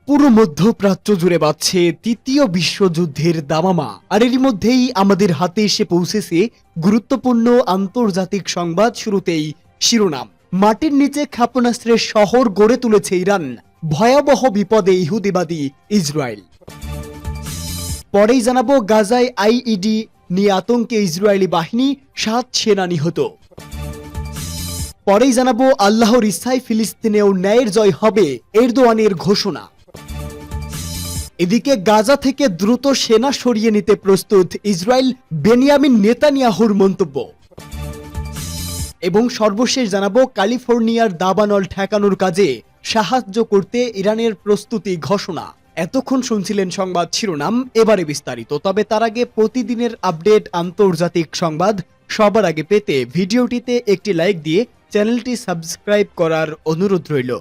পুরো মধ্যপ্রাচ্য জুড়ে বাজছে তৃতীয় বিশ্বযুদ্ধের দামামা। আর এরই মধ্যেই আমাদের হাতে এসে পৌঁছেছে গুরুত্বপূর্ণ আন্তর্জাতিক সংবাদ। শুরুতেই শিরোনাম। মাটির নিচে ক্ষেপণাস্ত্রের শহর গড়ে তুলেছে ইরান, ভয়াবহ বিপদে ইহুদিবাদী ইসরায়েল। পরেই জানাবো গাজায় আইইডি নিয়ে আতঙ্কে ইসরায়েলি বাহিনী, 7 সেনা নিহত। পরেই জানাবো আল্লাহর ইচ্ছায় ফিলিস্তিনেও ন্যায়ের জয় হবে, এরদোয়ানের ঘোষণা। এদিকে গাজা থেকে দ্রুত সেনা সরিয়ে নিতে প্রস্তুত ইসরায়েল, বেনিয়ামিন নেতানিয়াহুর মন্তব্য। এবং সর্বশেষ জানাবো ক্যালিফোর্নিয়ার দাবানল ঠেকানোর কাজে সাহায্য করতে ইরানের প্রস্তুতি ঘোষণা। এতক্ষণ শুনছিলেন সংবাদ শিরোনাম, এবারে বিস্তারিত। তবে তার আগে প্রতিদিনের আপডেট আন্তর্জাতিক সংবাদ সবার আগে পেতে ভিডিওটিতে একটি লাইক দিয়ে চ্যানেলটি সাবস্ক্রাইব করার অনুরোধ রইল।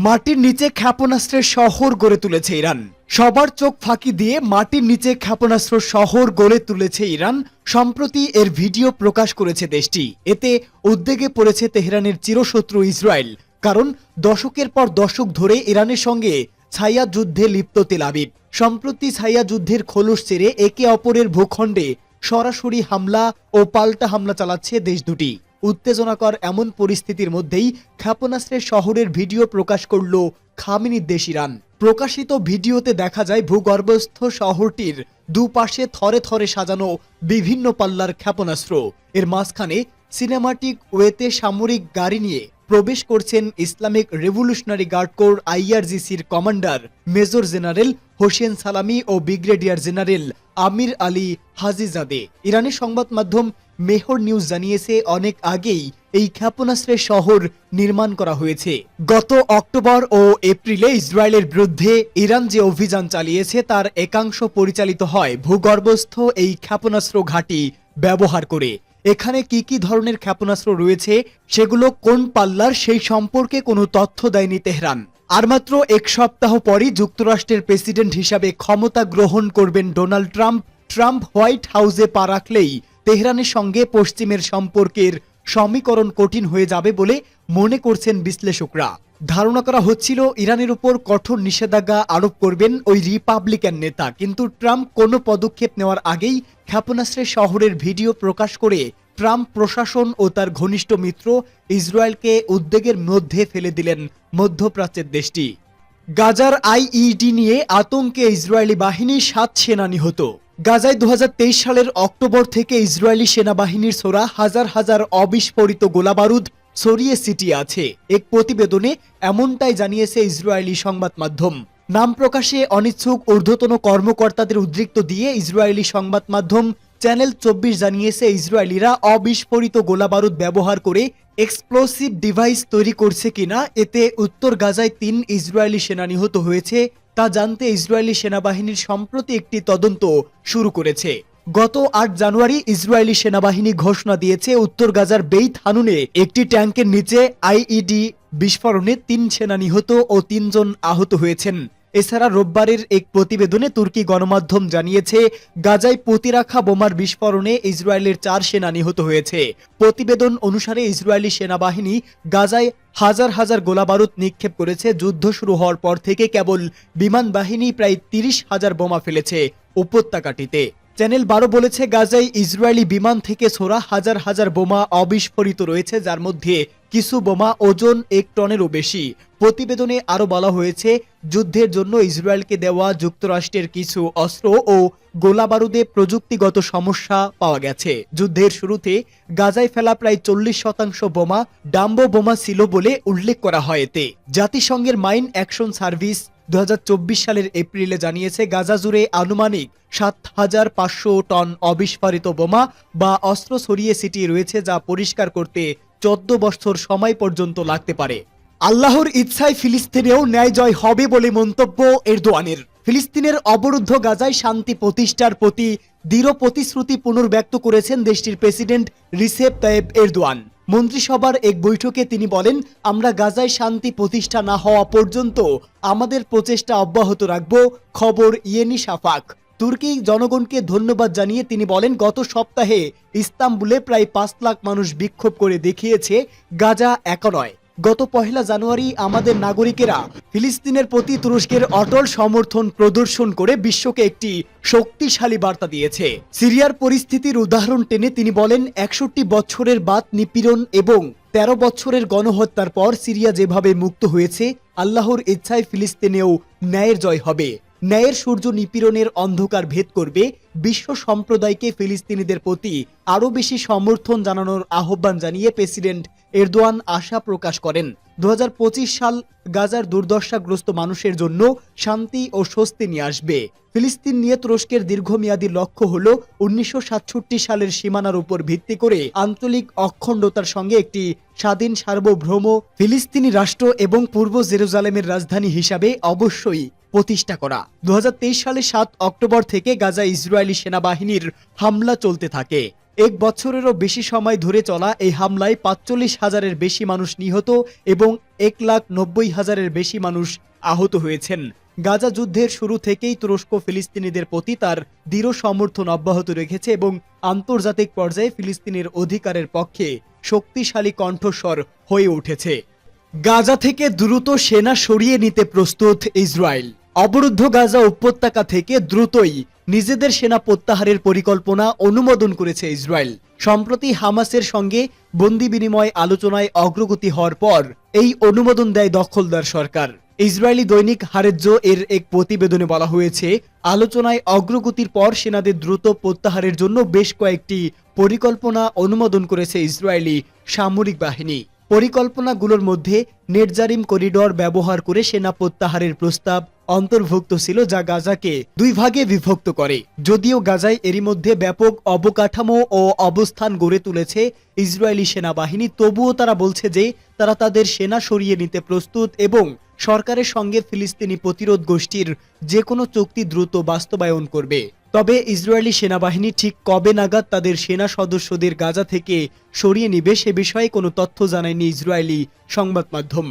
মাটির নিচে ক্ষেপণাস্ত্রের শহর গড়ে তুলেছে ইরান। সবার চোখ ফাঁকি দিয়ে মাটির নিচে ক্ষেপণাস্ত্র শহর গড়ে তুলেছে ইরান। সম্প্রতি এর ভিডিও প্রকাশ করেছে দেশটি। এতে উদ্বেগে পড়েছে তেহরানের চিরশত্রু ইসরায়েল। কারণ দশকের পর দশক ধরে ইরানের সঙ্গে ছায়া যুদ্ধে লিপ্ত তেল আবিব সম্প্রতি ছায়া যুদ্ধের খোলস ছেড়ে একে অপরের ভূখণ্ডে সরাসরি হামলা ও পাল্টা হামলা চালাচ্ছে দেশ দুটি। উত্তেজনাকর এমন পরিস্থিতির মধ্যেই ক্ষেপণাস্ত্রের শহরের ভিডিও প্রকাশ করল খামেনির দেশ ইরান। প্রকাশিত ভিডিওতে দেখা যায় ভূগর্ভস্থ শহরটির দুপাশে থরে থরে সাজানো বিভিন্ন পাল্লার ক্ষেপণাস্ত্র। এর মাঝখানে সিনেমাটিক ওয়েতে সামরিক গাড়ি নিয়ে প্রবেশ করছেন ইসলামিক রেভলিউশনারি গার্ড কোর আইআরজিসির commander major general Hossein Salami ও brigadier general Amir Ali Hajizadeh. ইরানের সংবাদ মাধ্যম মেহর নিউজ জানিয়েছে, অনেক আগেই এই ক্ষেপণাস্ত্রের শহর নির্মাণ করা হয়েছে। গত অক্টোবর ও এপ্রিলে ইসরায়েলের বিরুদ্ধে ইরান যে অভিযান চালিয়েছে তার একাংশ পরিচালিত হয় ভূগর্ভস্থ এই ক্ষেপণাস্ত্র ঘাঁটি ব্যবহার করে। এখানে কি কি ধরনের ক্ষেপণাস্ত্র রয়েছে, সেগুলো কোন পাল্লার, সেই সম্পর্কে কোনো তথ্য দেয়নি তেহরান। আর মাত্র এক সপ্তাহ পরই যুক্তরাষ্ট্রের প্রেসিডেন্ট হিসাবে ক্ষমতা গ্রহণ করবেন ডোনাল্ড ট্রাম্প। ট্রাম্প হোয়াইট হাউসে পা রাখলেই তেহরানের সঙ্গে পশ্চিমের সম্পর্কের সমীকরণ কঠিন হয়ে যাবে বলে মনে করছেন বিশ্লেষকরা। ধারণা করা হচ্ছিল ইরানের উপর কঠোর নিষেধাজ্ঞা আরোপ করবেন ওই রিপাবলিকান নেতা, কিন্তু ট্রাম্প কোনো পদক্ষেপ নেওয়ার আগেই ক্ষেপণাস্ত্রের শহরের ভিডিও প্রকাশ করে ট্রাম্প প্রশাসন ও তার ঘনিষ্ঠ মিত্র ইসরায়েলকে উদ্বেগের মধ্যে ফেলে দিলেন মধ্যপ্রাচ্যের দেশটি। গাজার আইইডি নিয়ে আতঙ্কে ইসরায়েলি বাহিনী, 7 সেনা নিহত। গাজায় 2023 সালের অক্টোবর থেকে ইসরায়েলি সেনাবাহিনীর ছোড়া হাজার হাজার অবিস্ফোরিত গোলাবারুদ ছড়িয়ে ছিটিয়ে আছে। এক প্রতিবেদনে এমনটাই জানিয়েছে ইসরায়েলি সংবাদ মাধ্যম। নাম প্রকাশে অনিচ্ছুক ঊর্ধ্বতন কর্মকর্তাদের উদ্ধৃত দিয়ে ইসরায়েলি সংবাদ মাধ্যম চ্যানেল 24 জানিয়েছে, ইসরায়েলিরা অবিস্ফোরিত গোলাবারুদ ব্যবহার করে এক্সপ্লোসিভ ডিভাইস তৈরি করছে কিনা। এতে উত্তর গাজায় 3 ইসরায়েলি সেনা নিহত হয়েছে তা জানতে ইসরায়েলি সেনাবাহিনীর সম্প্রতি একটি তদন্ত শুরু করেছে। গত 8 জানুয়ারি ইসরায়েলি সেনাবাহিনী ঘোষণা দিয়েছে, উত্তর গাজার বেইত হানুনে একটি ট্যাঙ্কের নিচে আইইডি বিস্ফোরণে 3 সেনা নিহত ও 3 জন আহত হয়েছেন। এছাড়া রোববারের এক প্রতিবেদনে তুর্কি গণমাধ্যম জানিয়েছে, গাজায় প্রতিরক্ষা বোমার বিস্ফোরণে ইসরায়েলের 4 সেনা নিহত হয়েছে। প্রতিবেদন অনুসারে ইসরায়েলি সেনাবাহিনী গাজায় হাজার হাজার গোলাবারুদ নিক্ষেপ করেছে। যুদ্ধ শুরু হওয়ার পর থেকে কেবল বিমান বাহিনী প্রায় 30,000 বোমা ফেলেছে উপত্যকাটিতে। চ্যানেল 12 বলেছে, গাজায় ইসরায়েলি বিমান থেকে ছোড়া হাজার হাজার বোমা অবিস্ফোরিত রয়েছে, যার মধ্যে কিছু বোমা ওজন 1 টনেরও বেশি। প্রতিবেদনে আরও বলা হয়েছে, যুদ্ধের জন্য ইসরায়েলকে দেওয়া যুক্তরাষ্ট্রের কিছু অস্ত্র ও গোলাবারুদে প্রযুক্তিগত সমস্যা পাওয়া গেছে। যুদ্ধের শুরুতে গাজায় ফেলা প্রায় 40% বোমা ডাম্বো বোমা ছিল বলে উল্লেখ করা হয় এতে। জাতিসংঘের মাইন অ্যাকশন সার্ভিস 2024 সালের এপ্রিলে জানিয়েছে, গাজা জুড়ে আনুমানিক 7,500 টন অবিস্ফোরিত বোমা বা অস্ত্র ছড়িয়ে ছিটিয়ে রয়েছে, যা পরিষ্কার করতে 14 বছর সময় পর্যন্ত লাগতে পারে। আল্লাহর ইচ্ছায় ফিলিস্তিনেও ন্যায় জয় হবে বলে মন্তব্য এরদোয়ানের। ফিলিস্তিনের অবরুদ্ধ গাজায় শান্তি প্রতিষ্ঠার প্রতি দৃঢ় প্রতিশ্রুতি পুনর্ব্যক্ত করেছেন দেশটির প্রেসিডেন্ট রিসেপ তাইয়েপ এরদোয়ান। মন্ত্রিসভার এক বৈঠকে তিনি বলেন, আমরা গাজায় শান্তি প্রতিষ্ঠা না হওয়া পর্যন্ত আমাদের প্রচেষ্টা অব্যাহত রাখব। খবর ইয়েনি শাফাক। তুর্কি জনগণকে ধন্যবাদ জানিয়ে তিনি বলেন, গত সপ্তাহে ইস্তাম্বুলে প্রায় 5 লাখ মানুষ বিক্ষোভ করে দেখিয়েছে গাজা একা নয়, গত 1 জানুয়ারি আমাদের নাগরিকেরা ফিলিস্তিনের প্রতি তুরস্কের অটল সমর্থন প্রদর্শন করে বিশ্বকে একটি শক্তিশালী বার্তা দিয়েছে। সিরিয়ার পরিস্থিতির উদাহরণ টেনে তিনি বলেন, 61 বছরের বাদ নিপীড়ন এবং 13 বছরের গণহত্যার পর সিরিয়া যেভাবে মুক্ত হয়েছে, আল্লাহর ইচ্ছায় ফিলিস্তিনেও ন্যায়ের জয় হবে। ন্যায়ের সূর্য নিপীড়নের অন্ধকার ভেদ করবে। বিশ্ব সম্প্রদায়কে ফিলিস্তিনিদের প্রতি আরও বেশি সমর্থন জানানোর আহ্বান জানিয়ে প্রেসিডেন্ট এরদোয়ান আশা প্রকাশ করেন 2025 সাল গাজার দুর্দশাগ্রস্ত মানুষের জন্য শান্তি ও স্বস্তি নিয়ে আসবে। ফিলিস্তিন নিয়ে তুরস্কের দীর্ঘমেয়াদী লক্ষ্য হল 1967 সালের সীমানার উপর ভিত্তি করে আঞ্চলিক অখণ্ডতার সঙ্গে একটি স্বাধীন সার্বভৌম ফিলিস্তিনি রাষ্ট্র এবং পূর্ব জেরুজালেমের রাজধানী হিসাবে অবশ্যই প্রতিষ্ঠা করা। 2023 সালের 7 অক্টোবর থেকে গাজা ইসরায়েলি সেনাবাহিনীর হামলা চলতে থাকে। 1 বছরেরও বেশি সময় ধরে চলা এই হামলায় 45,000-এর বেশি মানুষ নিহত এবং 1,90,000-এর বেশি মানুষ আহত হয়েছেন। গাজা যুদ্ধের শুরু থেকেই তুরস্ক ফিলিস্তিনিদের প্রতি তার দৃঢ় সমর্থন অব্যাহত রেখেছে এবং আন্তর্জাতিক পর্যায়ে ফিলিস্তিনের অধিকারের পক্ষে শক্তিশালী কণ্ঠস্বর হয়ে উঠেছে। গাজা থেকে দ্রুত সেনা সরিয়ে নিতে প্রস্তুত ইসরায়েল। অবরুদ্ধ গাজা উপত্যকা থেকে দ্রুতই নিজেদের সেনা প্রত্যাহারের পরিকল্পনা অনুমোদন করেছে ইসরায়েল। সম্প্রতি হামাসের সঙ্গে বন্দি বিনিময় আলোচনায় অগ্রগতি হওয়ার পর এই অনুমোদন দেয় দখলদার সরকার। ইসরায়েলি দৈনিক হারেজ্জো এর এক প্রতিবেদনে বলা হয়েছে, আলোচনায় অগ্রগতির পর সেনাদের দ্রুত প্রত্যাহারের জন্য বেশ কয়েকটি পরিকল্পনা অনুমোদন করেছে ইসরায়েলি সামরিক বাহিনী। পরিকল্পনাগুলোর মধ্যে নেটজারিম করিডর ব্যবহার করে সেনা প্রত্যাহারের প্রস্তাব অন্তর্ভুক্ত ছিল, যা গাজাকে 2 ভাগে বিভক্ত করে। যদিও গাজায় এরই মধ্যে ব্যাপক অবকাঠামো ও অবস্থান গড়ে তুলেছে ইসরায়েলি সেনাবাহিনী, তবুও তারা বলছে যে তারা তাদের সেনা সরিয়ে নিতে প্রস্তুত এবং সরকারের সঙ্গে ফিলিস্তিনি প্রতিরোধ গোষ্ঠীর যে কোনো চুক্তি দ্রুত বাস্তবায়ন করবে। তবে ইসরায়েলি সেনাবাহিনী ঠিক কবে নাগাদ তাদের সেনা সদস্যদের গাজা থেকে সরিয়ে নিবে সে বিষয়ে কোনো তথ্য জানায়নি ইসরায়েলি সংবাদ মাধ্যম।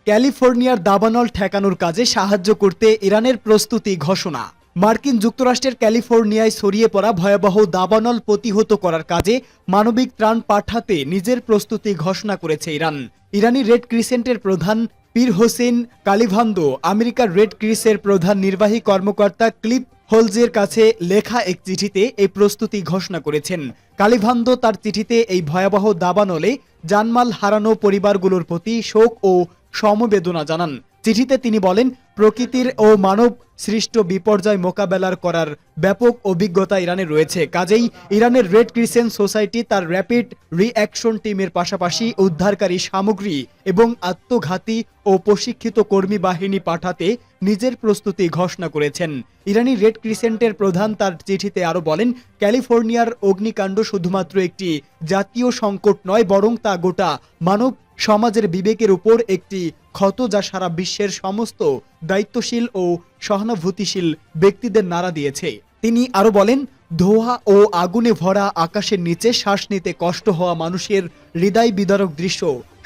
ক্যালিফোর্নিয়ার দাবানল ঠেকানোর কাজে সাহায্য করতে ইরানের প্রস্তুতি ঘোষণা। মার্কিন যুক্তরাষ্ট্রের ক্যালিফোর্নিয়ায় ছড়িয়ে পড়া ভয়াবহ দাবানল প্রতিহত করার কাজে মানবিক ত্রাণ পাঠাতে নিজের প্রস্তুতি ঘোষণা করেছে ইরান। ইরানি রেড ক্রিসেন্টের প্রধান পীর হোসেন কালিভান্দো আমেরিকার রেড ক্রিসের প্রধান নির্বাহী কর্মকর্তা ক্লিপ হোলজের কাছে লেখা এক চিঠিতে এই প্রস্তুতি ঘোষণা করেছেন। কালিভান্দো তার চিঠিতে এই ভয়াবহ দাবানলে জানমাল হারানো পরিবারগুলোর প্রতি শোক ও সমবেদনা জানান। চিঠিতে তিনি বলেন, প্রকৃতির ও মানব সৃষ্ট বিপর্যয় মোকাবেলার করার ব্যাপক অভিজ্ঞতা ইরানের রয়েছে। কাজেই ইরানের রেড ক্রিসেন্ট সোসাইটি তার র্যাপিড রিঅ্যাকশন টিমের পাশাপাশি উদ্ধারকারী সামগ্রী এবং আত্মঘাতী ও প্রশিক্ষিত কর্মী বাহিনী পাঠাতে নিজের প্রস্তুতি ঘোষণা করেছেন। ইরানি রেড ক্রিসেন্টের প্রধান তার চিঠিতে আরও বলেন, ক্যালিফোর্নিয়ার অগ্নিকাণ্ড শুধুমাত্র একটি জাতীয় সংকট নয়, বরং তা গোটা মানব সমাজের বিবেকের উপর একটি ক্ষত যা সারা বিশ্বের সমস্ত দায়িত্বশীল ও সহানুভূতিশীল ব্যক্তিদের নাড়া দিয়েছে। তিনি আরও বলেন, ধোঁয়া ও আগুনে ভরা আকাশের নিচে শ্বাস নিতে কষ্ট হওয়া মানুষের হৃদয় বিদারক দৃশ্য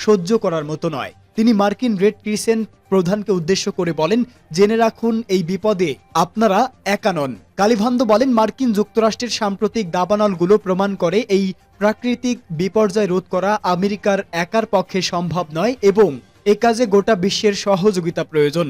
সহ্য করার মতো নয়। তিনি মার্কিন রেড ক্রিসেন্ট প্রধানকে উদ্দেশ্য করে বলেন, জেনে রাখুন এই বিপদে আপনারা একা নন। কালিভান্দো বলেন, মার্কিন যুক্তরাষ্ট্রের সাম্প্রতিক দাবানলগুলো প্রমাণ করে এই প্রাকৃতিক বিপর্যয় রোধ করা আমেরিকার একার পক্ষে সম্ভব নয় এবং এ কাজে গোটা বিশ্বের সহযোগিতা প্রয়োজন।